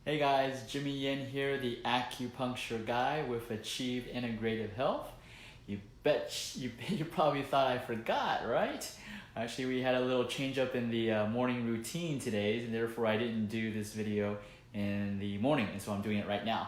Hey guys, Jimmy Yin here, the Acupuncture guy with Achieve Integrative Health. You probably thought I forgot, right? Actually, we had a little change up in the morning routine today, and therefore I didn't do this video in the morning, and so I'm doing it right now.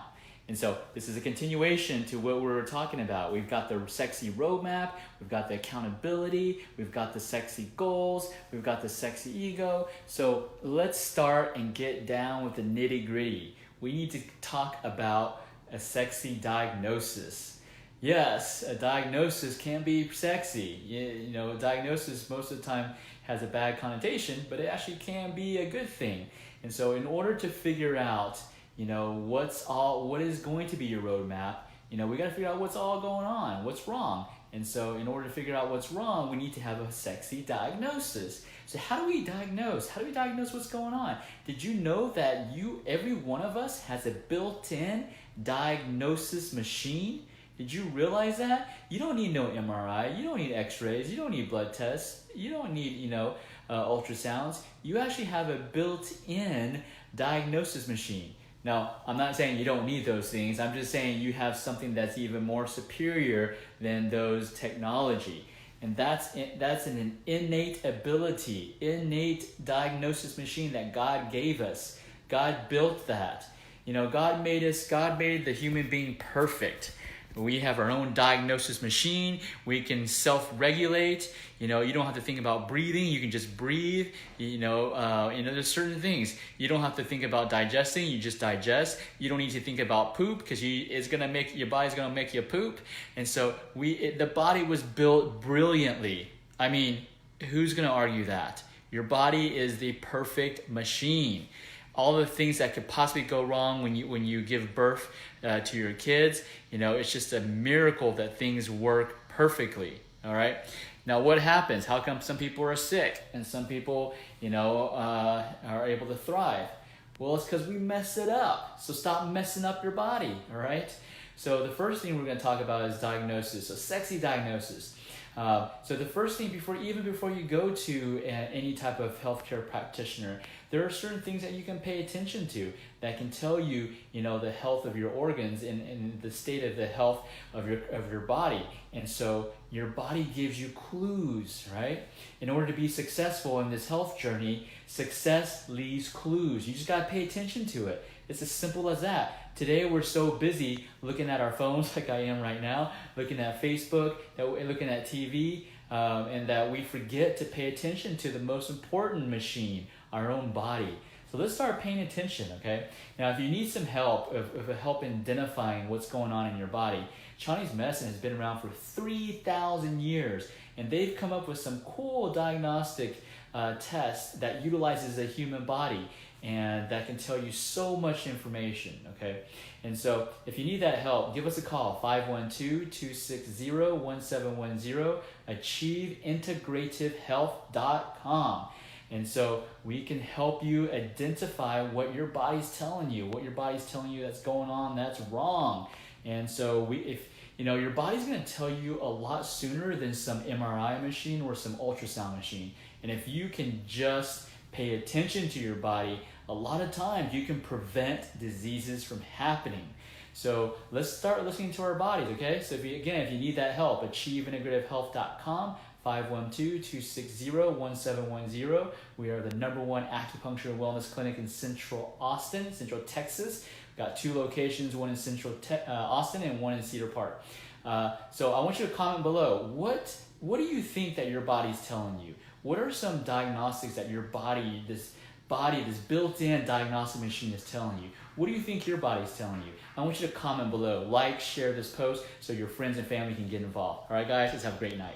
And so this is a continuation to what we were talking about. We've got the sexy roadmap, we've got the accountability, we've got the sexy goals, we've got the sexy ego. So let's start and get down with the nitty-gritty. We need to talk about a sexy diagnosis. Yes, a diagnosis can be sexy. You know, a diagnosis most of the time has a bad connotation, but it actually can be a good thing. And so in order to figure out what is going to be your roadmap, we got to figure out what's all going on, what's wrong. And so in order to figure out what's wrong, we need to have a sexy diagnosis. So how do we diagnose? How do we diagnose what's going on? Did you know that every one of us has a built-in diagnosis machine? Did you realize that? You don't need no MRI, you don't need x-rays, you don't need blood tests, you don't need, ultrasounds. You actually have a built-in diagnosis machine. Now, I'm not saying you don't need those things. I'm just saying you have something that's even more superior than those technology. And that's an innate ability, innate diagnosis machine that God gave us. God built that. God made the human being perfect. We have our own diagnosis machine. We can self-regulate. You don't have to think about breathing. You can just breathe. There's certain things. You don't have to think about digesting. You just digest. You don't need to think about poop because your body's gonna make you poop. And so the body was built brilliantly. I mean, who's gonna argue that? Your body is the perfect machine. All the things that could possibly go wrong when you give birth to your kids, it's just a miracle that things work perfectly. All right. Now, what happens? How come some people are sick and some people, are able to thrive? Well, it's because we mess it up. So stop messing up your body. All right. So the first thing we're going to talk about is diagnosis. So sexy diagnosis. So the first thing before you go to any type of healthcare practitioner, there are certain things that you can pay attention to that can tell you, the health of your organs and the state of the health of your body. And so your body gives you clues, right? In order to be successful in this health journey, success leaves clues. You just got to pay attention to it. It's as simple as that. Today we're so busy looking at our phones like I am right now, looking at Facebook, looking at TV, and that we forget to pay attention to the most important machine, our own body. So let's start paying attention, okay? Now, if you need some help, help in identifying what's going on in your body, Chinese medicine has been around for 3,000 years, and they've come up with some cool diagnostic tests that utilizes the human body, and that can tell you so much information, okay? And so if you need that help, give us a call, 512-260-1710, achieveintegrativehealth.com. And so we can help you identify what your body's telling you that's going on that's wrong. And so your body's going to tell you a lot sooner than some MRI machine or some ultrasound machine. And if you can just pay attention to your body, a lot of times you can prevent diseases from happening. So let's start listening to our bodies, okay? So if you need that help, achieveintegrativehealth.com, 512-260-1710. We are the #1 acupuncture and wellness clinic in Central Texas. We've got 2 locations, one in Central Austin and one in Cedar Park. So I want you to comment below. What do you think that your body's telling you? What are some diagnostics that your body, this built-in diagnostic machine is telling you? What do you think your body's telling you? I want you to comment below, share this post so your friends and family can get involved. All right, guys, let's have a great night.